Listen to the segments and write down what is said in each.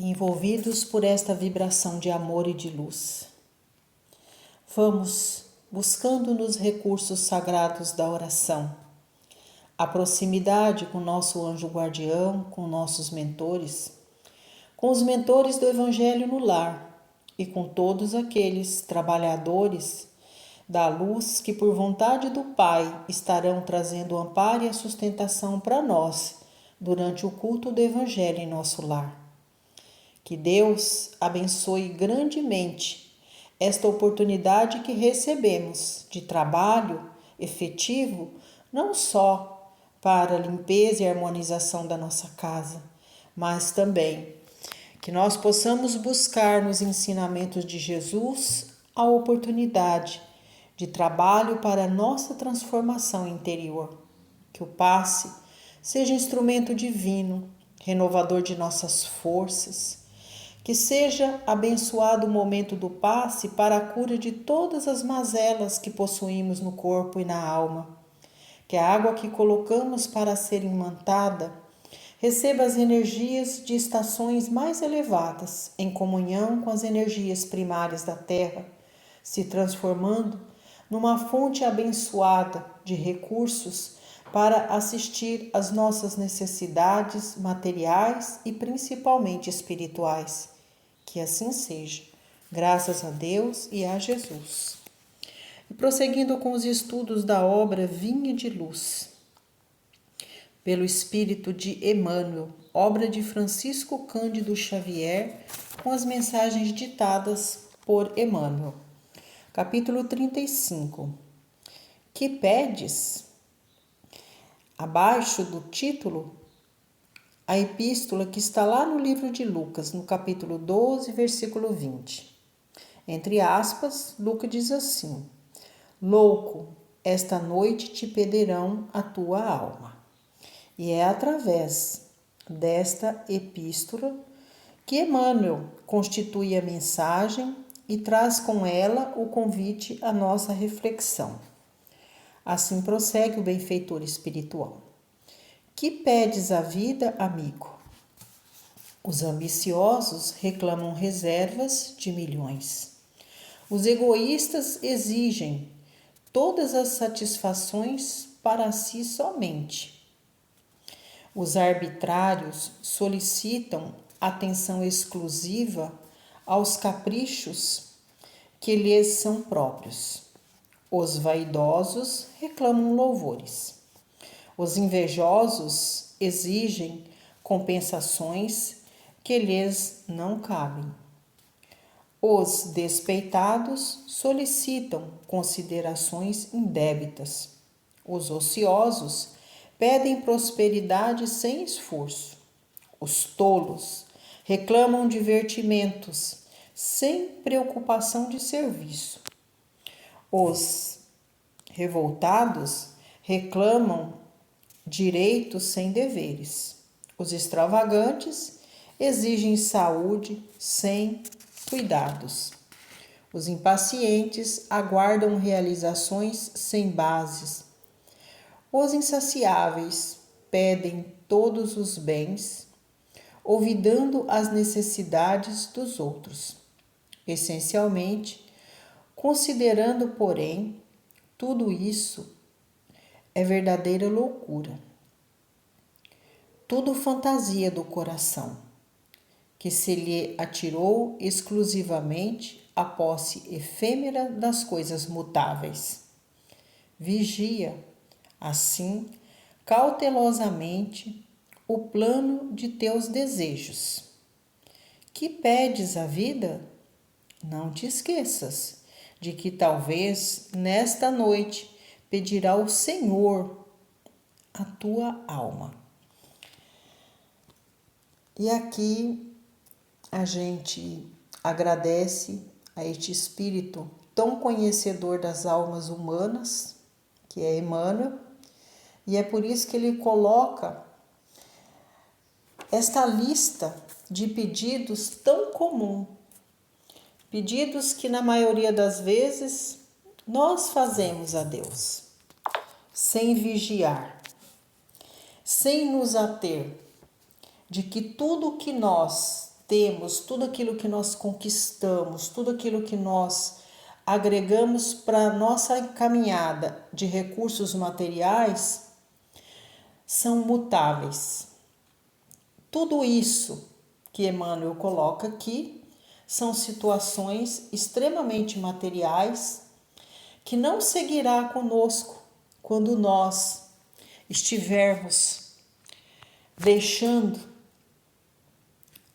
envolvidos por esta vibração de amor e de luz. Vamos buscando nos recursos sagrados da oração, a proximidade com nosso anjo guardião, com nossos mentores, com os mentores do Evangelho no lar e com todos aqueles trabalhadores da luz que, por vontade do Pai, estarão trazendo o amparo e a sustentação para nós durante o culto do Evangelho em nosso lar. Que Deus abençoe grandemente esta oportunidade que recebemos de trabalho efetivo, não só para a limpeza e harmonização da nossa casa, mas também que nós possamos buscar nos ensinamentos de Jesus a oportunidade de trabalho para a nossa transformação interior. Que o passe seja instrumento divino, renovador de nossas forças. Que seja abençoado o momento do passe para a cura de todas as mazelas que possuímos no corpo e na alma. Que a água que colocamos para ser imantada receba as energias de estações mais elevadas, em comunhão com as energias primárias da Terra, se transformando numa fonte abençoada de recursos para assistir às nossas necessidades materiais e principalmente espirituais. Que assim seja, graças a Deus e a Jesus. E prosseguindo com os estudos da obra Vinha de Luz, pelo Espírito de Emmanuel, obra de Francisco Cândido Xavier, com as mensagens ditadas por Emmanuel. Capítulo 35. Que pedes? Abaixo do título, a epístola que está lá no livro de Lucas, no capítulo 12, versículo 20. Entre aspas, Lucas diz assim: Louco, esta noite te pedirão a tua alma. E é através desta epístola que Emmanuel constitui a mensagem e traz com ela o convite à nossa reflexão. Assim prossegue o benfeitor espiritual. Que pedes à vida, amigo? Os ambiciosos reclamam reservas de milhões. Os egoístas exigem todas as satisfações para si somente. Os arbitrários solicitam atenção exclusiva aos caprichos que lhes são próprios. Os vaidosos reclamam louvores. Os invejosos exigem compensações que lhes não cabem. Os despeitados solicitam considerações indébitas. Os ociosos pedem prosperidade sem esforço. Os tolos reclamam divertimentos sem preocupação de serviço. Os revoltados reclamam direitos sem deveres. Os extravagantes exigem saúde sem cuidados. Os impacientes aguardam realizações sem bases. Os insaciáveis pedem todos os bens, olvidando as necessidades dos outros. Essencialmente, considerando, porém, tudo isso é verdadeira loucura. Tudo fantasia do coração, que se lhe atirou exclusivamente a posse efêmera das coisas mutáveis. Vigia, assim, cautelosamente, o plano de teus desejos. Que pedes à vida? Não te esqueças de que talvez nesta noite pedirá o Senhor a tua alma. E aqui a gente agradece a este Espírito tão conhecedor das almas humanas, que é Emmanuel, e é por isso que ele coloca esta lista de pedidos tão comum, pedidos que na maioria das vezes nós fazemos a Deus, sem vigiar, sem nos ater de que tudo que nós temos, tudo aquilo que nós conquistamos, tudo aquilo que nós agregamos para a nossa caminhada de recursos materiais são mutáveis. Tudo isso que Emmanuel coloca aqui são situações extremamente materiais que não seguirá conosco quando nós estivermos deixando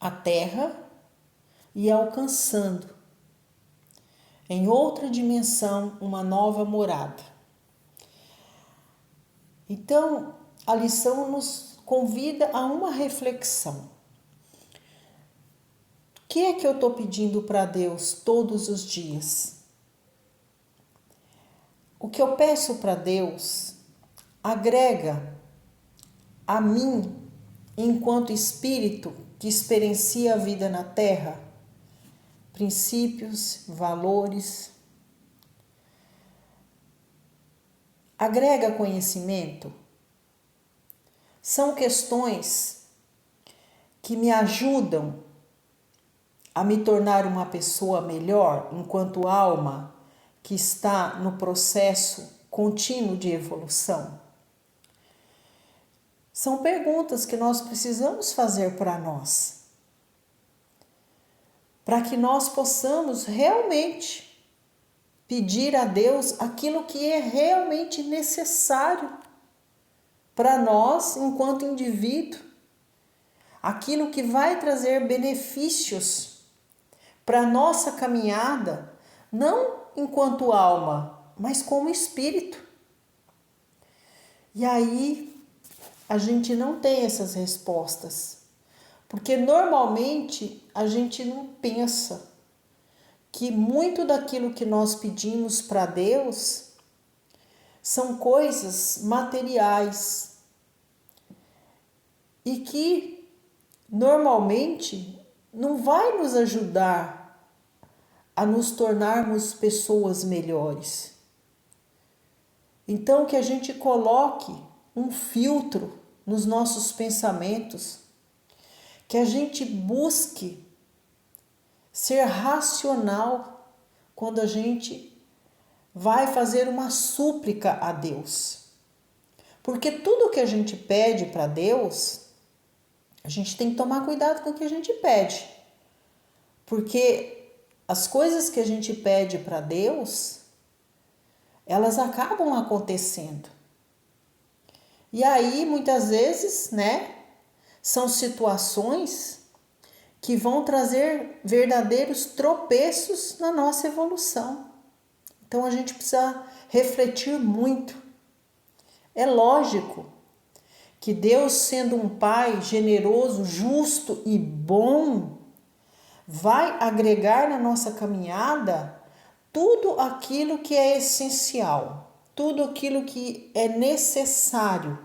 a terra e alcançando em outra dimensão uma nova morada. Então, a lição nos convida a uma reflexão. O que é que eu estou pedindo para Deus todos os dias? O que eu peço para Deus agrega a mim, enquanto espírito que experiencia a vida na Terra, princípios, valores, agrega conhecimento. São questões que me ajudam a me tornar uma pessoa melhor enquanto alma que está no processo contínuo de evolução. São perguntas que nós precisamos fazer para nós, para que nós possamos realmente pedir a Deus aquilo que é realmente necessário para nós enquanto indivíduo, aquilo que vai trazer benefícios para a nossa caminhada, não enquanto alma, mas como espírito. E aí a gente não tem essas respostas, porque normalmente a gente não pensa que muito daquilo que nós pedimos para Deus são coisas materiais e que normalmente não vai nos ajudar a nos tornarmos pessoas melhores. Então que a gente coloque um filtro nos nossos pensamentos, que a gente busque ser racional quando a gente vai fazer uma súplica a Deus. Porque tudo que a gente pede para Deus, a gente tem que tomar cuidado com o que a gente pede. Porque as coisas que a gente pede para Deus, elas acabam acontecendo. E aí, muitas vezes, são situações que vão trazer verdadeiros tropeços na nossa evolução. Então, a gente precisa refletir muito. É lógico que Deus, sendo um Pai generoso, justo e bom, vai agregar na nossa caminhada tudo aquilo que é essencial, tudo aquilo que é necessário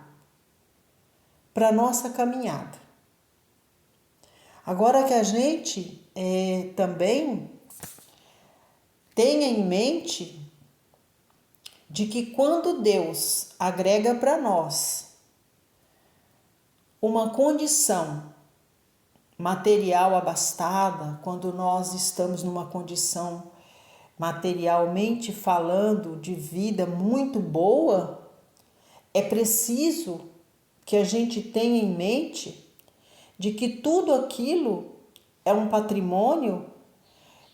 para a nossa caminhada. Agora que a gente também tenha em mente de que quando Deus agrega para nós uma condição material abastada, quando nós estamos numa condição materialmente falando de vida muito boa, é preciso que a gente tenha em mente de que tudo aquilo é um patrimônio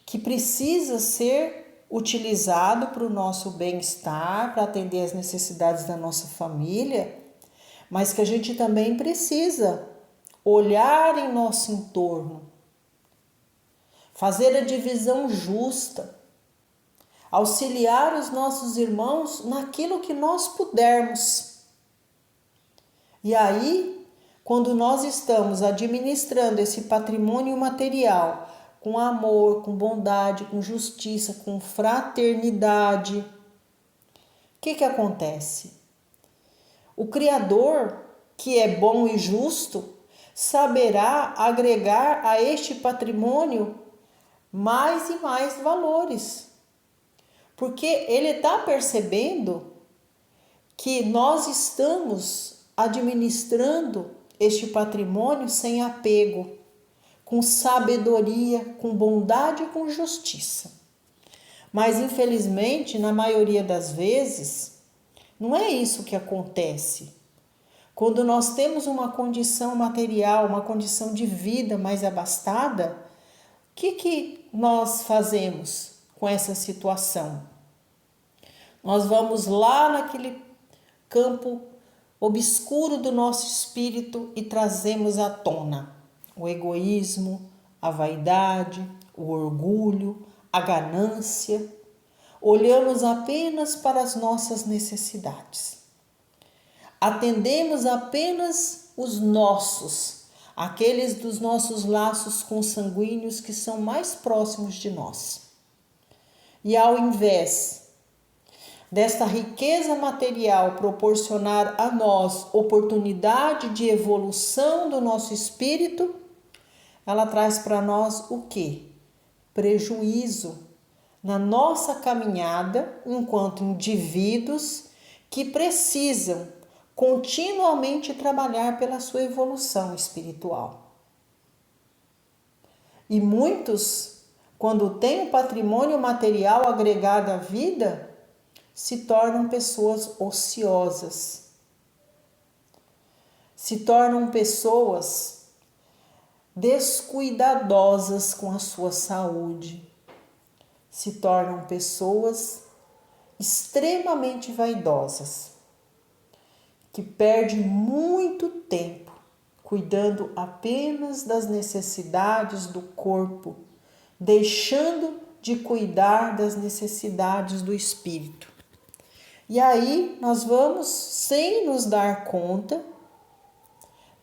que precisa ser utilizado para o nosso bem-estar, para atender as necessidades da nossa família, mas que a gente também precisa olhar em nosso entorno, fazer a divisão justa, auxiliar os nossos irmãos naquilo que nós pudermos. E aí, quando nós estamos administrando esse patrimônio material com amor, com bondade, com justiça, com fraternidade, o que acontece? O Criador, que é bom e justo, saberá agregar a este patrimônio mais e mais valores. Porque ele está percebendo que nós estamos administrando este patrimônio sem apego, com sabedoria, com bondade e com justiça. Mas, infelizmente, na maioria das vezes, não é isso que acontece. Quando nós temos uma condição material, uma condição de vida mais abastada, o que nós fazemos com essa situação? Nós vamos lá naquele campo obscuro do nosso espírito e trazemos à tona o egoísmo, a vaidade, o orgulho, a ganância. Olhamos apenas para as nossas necessidades. Atendemos apenas os nossos, aqueles dos nossos laços consanguíneos que são mais próximos de nós. E ao invés desta riqueza material proporcionar a nós oportunidade de evolução do nosso espírito, ela traz para nós o quê? Prejuízo na nossa caminhada enquanto indivíduos que precisam continuamente trabalhar pela sua evolução espiritual. E muitos, quando têm o patrimônio material agregado à vida, se tornam pessoas ociosas, se tornam pessoas descuidadosas com a sua saúde, se tornam pessoas extremamente vaidosas, que perdem muito tempo cuidando apenas das necessidades do corpo, deixando de cuidar das necessidades do espírito. E aí nós vamos, sem nos dar conta,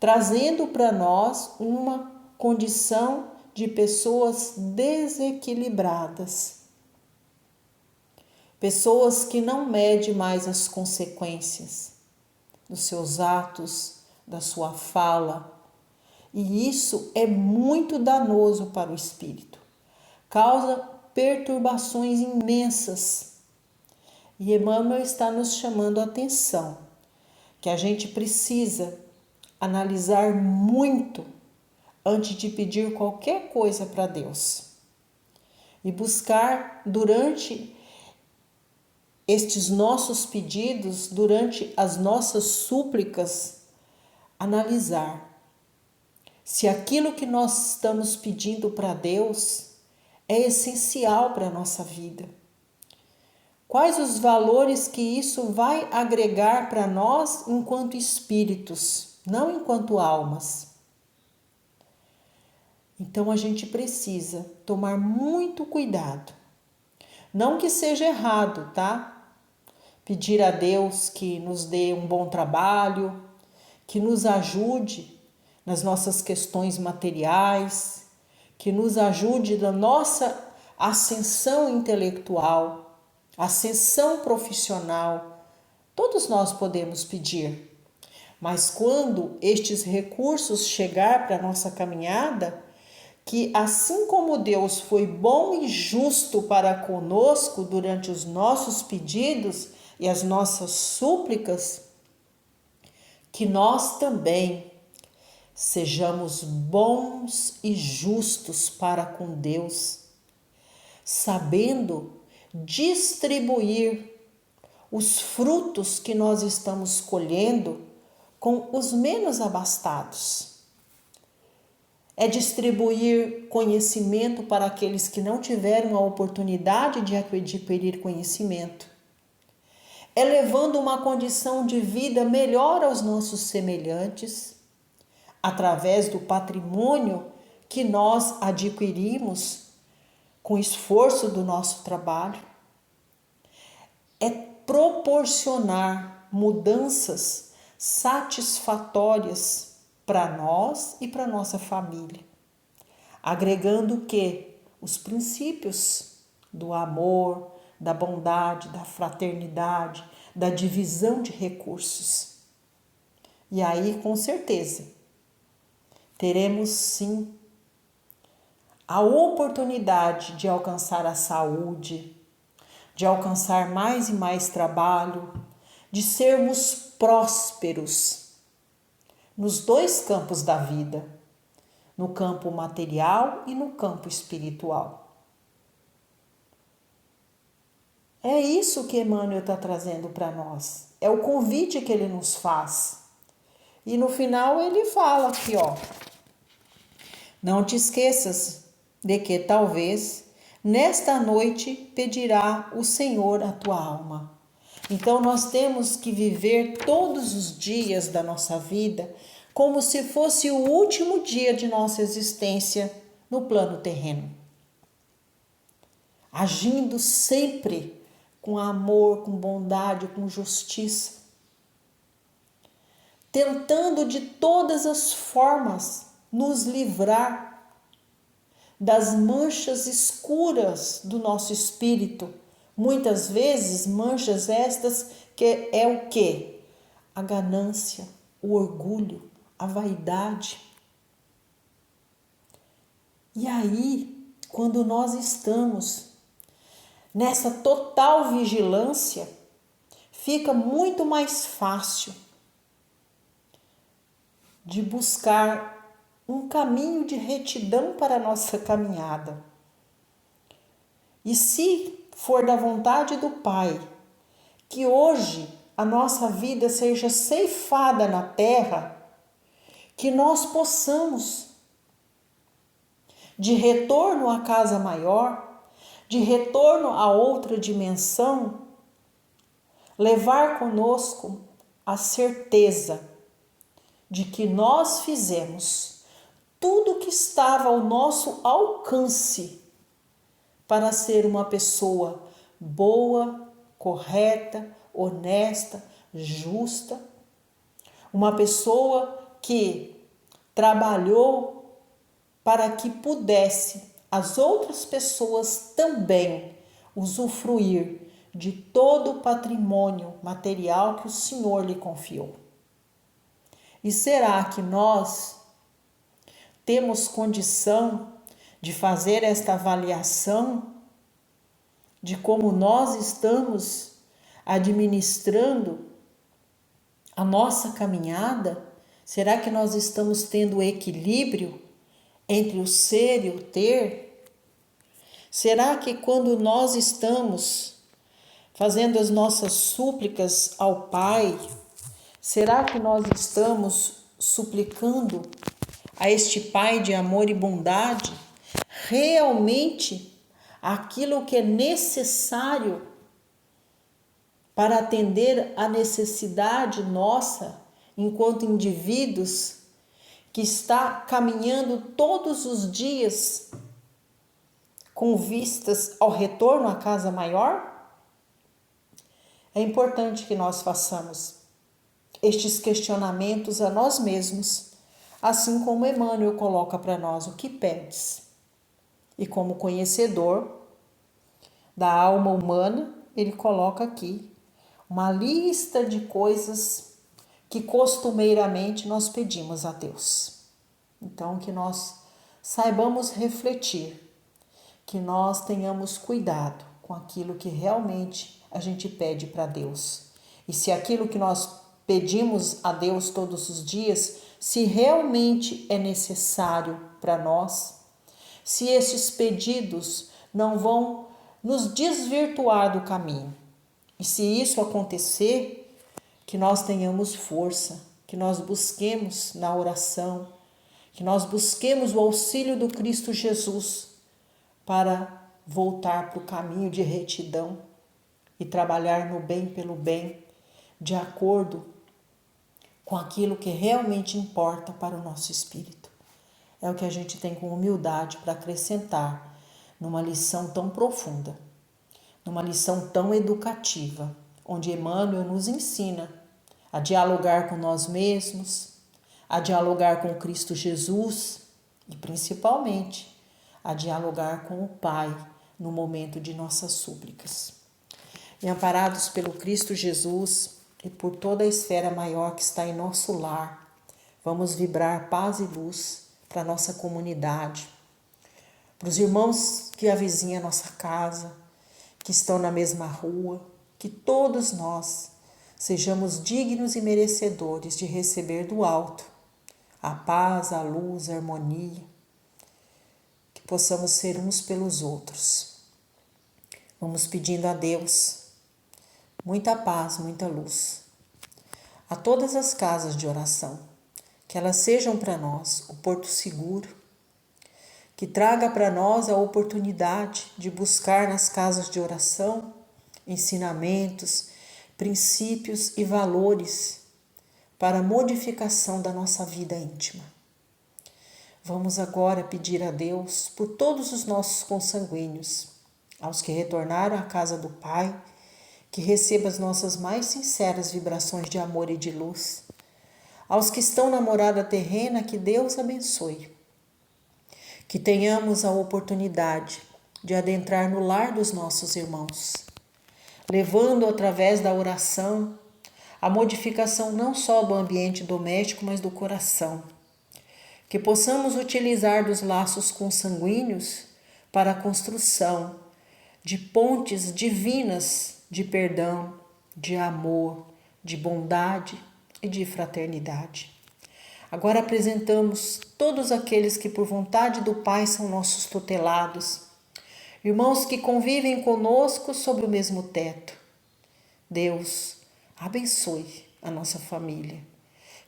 trazendo para nós uma condição de pessoas desequilibradas. Pessoas que não medem mais as consequências dos seus atos, da sua fala. E isso é muito danoso para o espírito. Causa perturbações imensas. E Emmanuel está nos chamando a atenção que a gente precisa analisar muito antes de pedir qualquer coisa para Deus. E buscar durante estes nossos pedidos, durante as nossas súplicas, analisar se aquilo que nós estamos pedindo para Deus é essencial para a nossa vida. Quais os valores que isso vai agregar para nós enquanto espíritos, não enquanto almas. Então a gente precisa tomar muito cuidado. Não que seja errado, tá? Pedir a Deus que nos dê um bom trabalho, que nos ajude nas nossas questões materiais, que nos ajude na nossa ascensão intelectual, ascensão profissional. Todos nós podemos pedir, mas quando estes recursos chegar para a nossa caminhada, que assim como Deus foi bom e justo para conosco durante os nossos pedidos e as nossas súplicas, que nós também sejamos bons e justos para com Deus, sabendo distribuir os frutos que nós estamos colhendo com os menos abastados. É distribuir conhecimento para aqueles que não tiveram a oportunidade de adquirir conhecimento. É levando uma condição de vida melhor aos nossos semelhantes, através do patrimônio que nós adquirimos com esforço do nosso trabalho. É proporcionar mudanças satisfatórias para nós e para nossa família, agregando o quê? Os princípios do amor, da bondade, da fraternidade, da divisão de recursos. E aí, com certeza, teremos sim a oportunidade de alcançar a saúde, de alcançar mais e mais trabalho, de sermos prósperos nos dois campos da vida, no campo material e no campo espiritual. É isso que Emmanuel está trazendo para nós. É o convite que ele nos faz. E no final ele fala aqui, ó. Não te esqueças de que talvez nesta noite pedirá o Senhor a tua alma. Então nós temos que viver todos os dias da nossa vida como se fosse o último dia de nossa existência no plano terreno. Agindo sempre com amor, com bondade, com justiça. Tentando de todas as formas nos livrar das manchas escuras do nosso espírito. Muitas vezes manchas estas que é o quê? A ganância, o orgulho, a vaidade. E aí, quando nós estamos nessa total vigilância, fica muito mais fácil de buscar um caminho de retidão para a nossa caminhada. E se for da vontade do Pai, que hoje a nossa vida seja ceifada na terra, que nós possamos, de retorno à casa maior, de retorno a outra dimensão, levar conosco a certeza de que nós fizemos tudo o que estava ao nosso alcance para ser uma pessoa boa, correta, honesta, justa, uma pessoa que trabalhou para que pudesse as outras pessoas também usufruir de todo o patrimônio material que o Senhor lhe confiou. E será que nós temos condição de fazer esta avaliação de como nós estamos administrando a nossa caminhada? Será que nós estamos tendo equilíbrio entre o ser e o ter? Será que quando nós estamos fazendo as nossas súplicas ao Pai, será que nós estamos suplicando a este Pai de amor e bondade realmente aquilo que é necessário para atender a necessidade nossa enquanto indivíduos que está caminhando todos os dias com vistas ao retorno à casa maior? É importante que nós façamos estes questionamentos a nós mesmos, assim como Emmanuel coloca para nós: o que pedes? E como conhecedor da alma humana, ele coloca aqui uma lista de coisas que costumeiramente nós pedimos a Deus. Então, que nós saibamos refletir, que nós tenhamos cuidado com aquilo que realmente a gente pede para Deus. E se aquilo que nós pedimos a Deus todos os dias, se realmente é necessário para nós, se esses pedidos não vão nos desvirtuar do caminho. E se isso acontecer, que nós tenhamos força, que nós busquemos na oração, que nós busquemos o auxílio do Cristo Jesus para voltar para o caminho de retidão e trabalhar no bem pelo bem, de acordo com aquilo que realmente importa para o nosso espírito. É o que a gente tem com humildade para acrescentar numa lição tão profunda, numa lição tão educativa, onde Emmanuel nos ensina a dialogar com nós mesmos, a dialogar com Cristo Jesus e principalmente a dialogar com o Pai no momento de nossas súplicas. E amparados pelo Cristo Jesus e por toda a esfera maior que está em nosso lar, vamos vibrar paz e luz para a nossa comunidade, para os irmãos que avizinham a nossa casa, que estão na mesma rua, que todos nós sejamos dignos e merecedores de receber do alto a paz, a luz, a harmonia, que possamos ser uns pelos outros. Vamos pedindo a Deus muita paz, muita luz a todas as casas de oração, que elas sejam para nós o porto seguro, que traga para nós a oportunidade de buscar nas casas de oração ensinamentos, princípios e valores para a modificação da nossa vida íntima. Vamos agora pedir a Deus por todos os nossos consanguíneos, aos que retornaram à casa do Pai, que receba as nossas mais sinceras vibrações de amor e de luz. Aos que estão na morada terrena, que Deus abençoe. Que tenhamos a oportunidade de adentrar no lar dos nossos irmãos, levando através da oração a modificação não só do ambiente doméstico, mas do coração. Que possamos utilizar dos laços consanguíneos para a construção de pontes divinas de perdão, de amor, de bondade e de fraternidade. Agora apresentamos todos aqueles que por vontade do Pai são nossos tutelados, irmãos que convivem conosco sob o mesmo teto. Deus, abençoe a nossa família.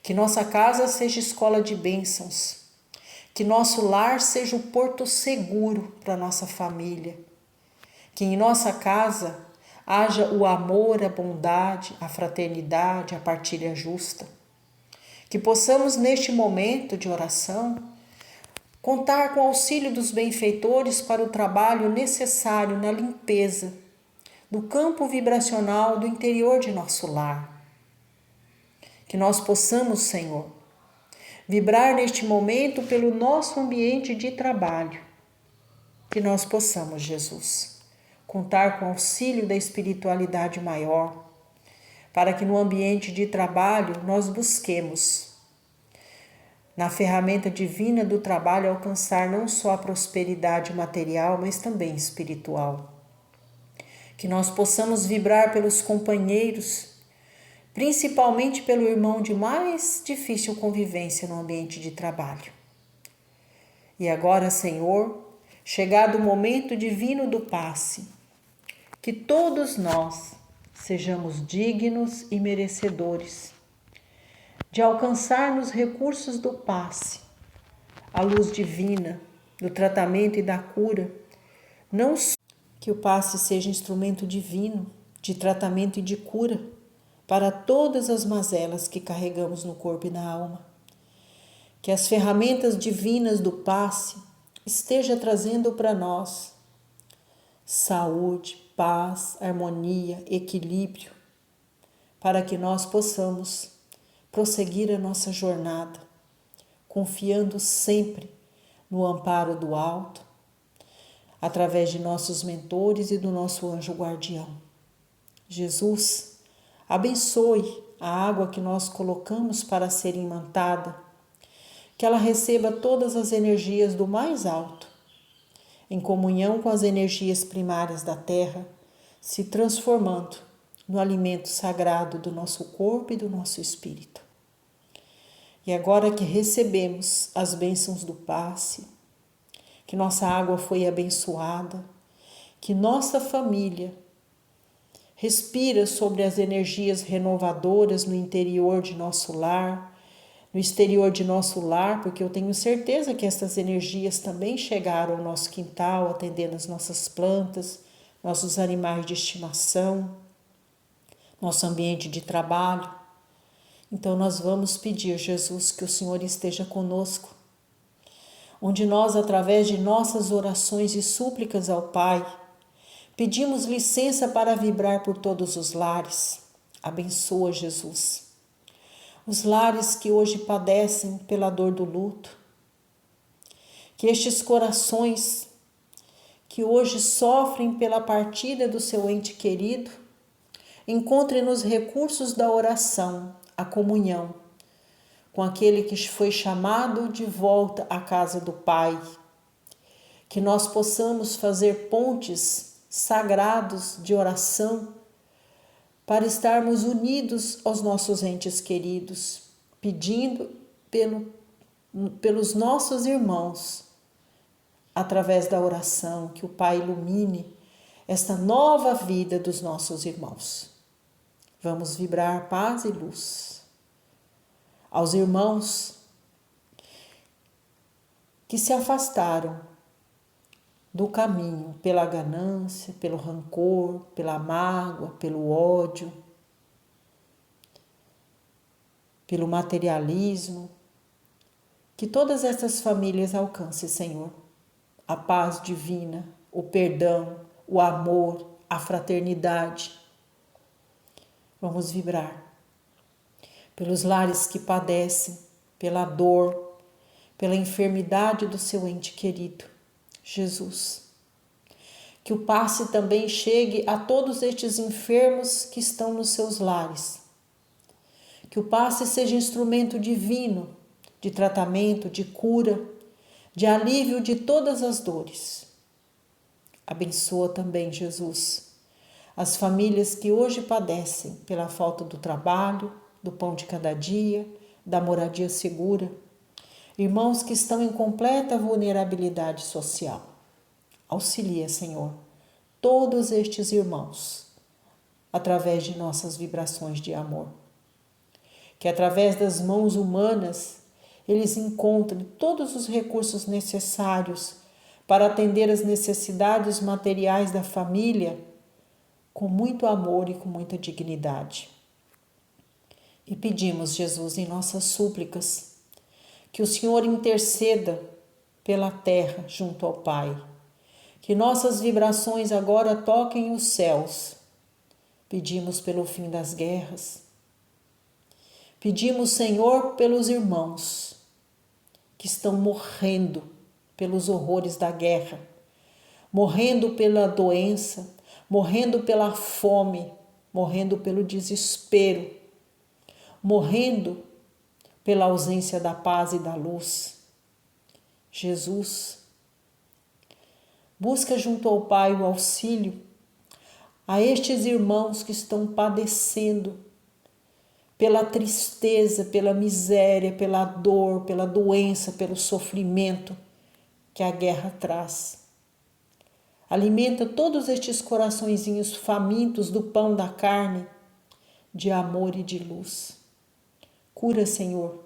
Que nossa casa seja escola de bênçãos. Que nosso lar seja o porto seguro para nossa família. Que em nossa casa haja o amor, a bondade, a fraternidade, a partilha justa. Que possamos neste momento de oração contar com o auxílio dos benfeitores para o trabalho necessário na limpeza do campo vibracional do interior de nosso lar. Que nós possamos, Senhor, vibrar neste momento pelo nosso ambiente de trabalho. Que nós possamos, Jesus, contar com o auxílio da espiritualidade maior, para que no ambiente de trabalho nós busquemos, na ferramenta divina do trabalho, alcançar não só a prosperidade material, mas também espiritual. Que nós possamos vibrar pelos companheiros, principalmente pelo irmão de mais difícil convivência no ambiente de trabalho. E agora, Senhor, chegado o momento divino do passe, que todos nós sejamos dignos e merecedores de alcançar nos recursos do passe a luz divina, do tratamento e da cura. Não só que o passe seja instrumento divino de tratamento e de cura para todas as mazelas que carregamos no corpo e na alma. Que as ferramentas divinas do passe estejam trazendo para nós saúde, paz, harmonia, equilíbrio, para que nós possamos prosseguir a nossa jornada, confiando sempre no amparo do alto, através de nossos mentores e do nosso anjo guardião. Jesus, abençoe a água que nós colocamos para ser imantada, que ela receba todas as energias do mais alto, em comunhão com as energias primárias da terra, se transformando no alimento sagrado do nosso corpo e do nosso espírito. E agora que recebemos as bênçãos do passe, que nossa água foi abençoada, que nossa família respira sobre as energias renovadoras no interior de nosso lar, no exterior de nosso lar, porque eu tenho certeza que essas energias também chegaram ao nosso quintal, atendendo as nossas plantas, nossos animais de estimação, nosso ambiente de trabalho. Então nós vamos pedir, Jesus, que o Senhor esteja conosco, onde nós, através de nossas orações e súplicas ao Pai, pedimos licença para vibrar por todos os lares. Abençoa, Jesus, os lares que hoje padecem pela dor do luto, que estes corações que hoje sofrem pela partida do seu ente querido, encontrem nos recursos da oração a comunhão com aquele que foi chamado de volta à casa do Pai, que nós possamos fazer pontes sagrados de oração para estarmos unidos aos nossos entes queridos, pedindo pelo pelos nossos irmãos, através da oração, que o Pai ilumine esta nova vida dos nossos irmãos. Vamos vibrar paz e luz. Aos irmãos que se afastaram do caminho pela ganância, pelo rancor, pela mágoa, pelo ódio, pelo materialismo, que todas essas famílias alcancem, Senhor, a paz divina, o perdão, o amor, a fraternidade. Vamos vibrar pelos lares que padecem, pela dor, pela enfermidade do seu ente querido, Jesus. Que o passe também chegue a todos estes enfermos que estão nos seus lares. Que o passe seja instrumento divino de tratamento, de cura, de alívio de todas as dores. Abençoa também, Jesus, as famílias que hoje padecem pela falta do trabalho, do pão de cada dia, da moradia segura. Irmãos que estão em completa vulnerabilidade social. Auxilia, Senhor, todos estes irmãos, através de nossas vibrações de amor. Que através das mãos humanas, eles encontrem todos os recursos necessários para atender às necessidades materiais da família com muito amor e com muita dignidade. E pedimos, Jesus, em nossas súplicas, que o Senhor interceda pela terra junto ao Pai, que nossas vibrações agora toquem os céus. Pedimos pelo fim das guerras. Pedimos, Senhor, pelos irmãos que estão morrendo pelos horrores da guerra, morrendo pela doença, morrendo pela fome, morrendo pelo desespero, morrendo pela ausência da paz e da luz. Jesus, busca junto ao Pai o auxílio a estes irmãos que estão padecendo pela tristeza, pela miséria, pela dor, pela doença, pelo sofrimento que a guerra traz. Alimenta todos estes coraçõezinhos famintos do pão da carne, de amor e de luz. Cura, Senhor,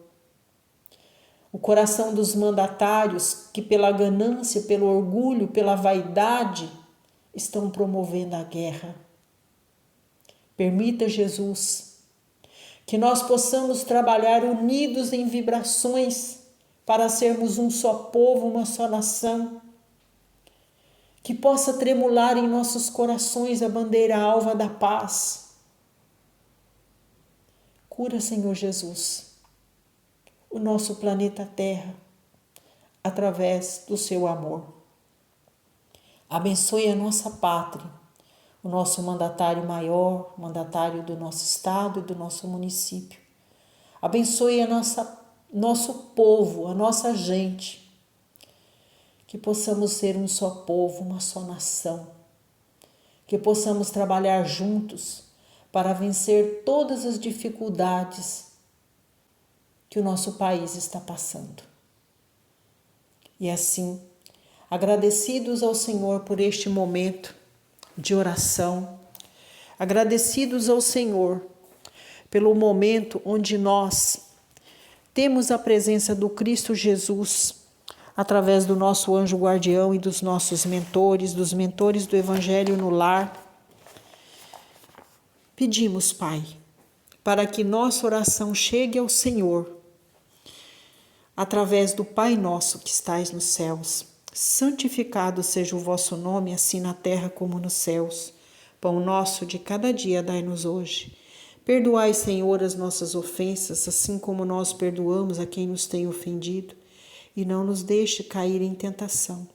o coração dos mandatários que pela ganância, pelo orgulho, pela vaidade estão promovendo a guerra. Permita, Jesus, que nós possamos trabalhar unidos em vibrações para sermos um só povo, uma só nação. Que possa tremular em nossos corações a bandeira alva da paz. Cura, Senhor Jesus, o nosso planeta Terra através do seu amor. Abençoe a nossa pátria, o nosso mandatário maior, mandatário do nosso estado e do nosso município. Abençoe nosso povo, a nossa gente, que possamos ser um só povo, uma só nação, que possamos trabalhar juntos para vencer todas as dificuldades que o nosso país está passando. E assim, agradecidos ao Senhor por este momento de oração, agradecidos ao Senhor pelo momento onde nós temos a presença do Cristo Jesus através do nosso anjo guardião e dos nossos mentores, dos mentores do Evangelho no lar. Pedimos, Pai, para que nossa oração chegue ao Senhor através do Pai nosso que estais nos céus. Santificado seja o vosso nome, assim na terra como nos céus. Pão nosso de cada dia dai-nos hoje. Perdoai, Senhor, as nossas ofensas, assim como nós perdoamos a quem nos tem ofendido. E não nos deixe cair em tentação.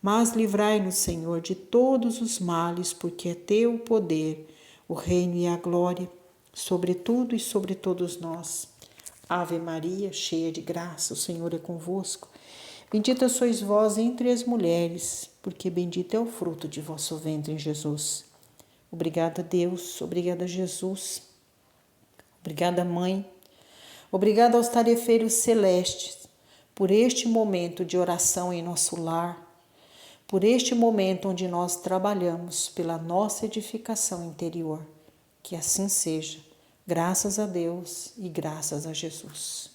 Mas livrai-nos, Senhor, de todos os males, porque é teu o poder, o reino e a glória, sobre tudo e sobre todos nós. Ave Maria, cheia de graça, o Senhor é convosco. Bendita sois vós entre as mulheres, porque bendito é o fruto de vosso ventre, Jesus. Obrigada, Deus. Obrigada, Jesus. Obrigada, Mãe. Obrigada aos tarefeiros celestes por este momento de oração em nosso lar, por este momento onde nós trabalhamos pela nossa edificação interior. Que assim seja, graças a Deus e graças a Jesus.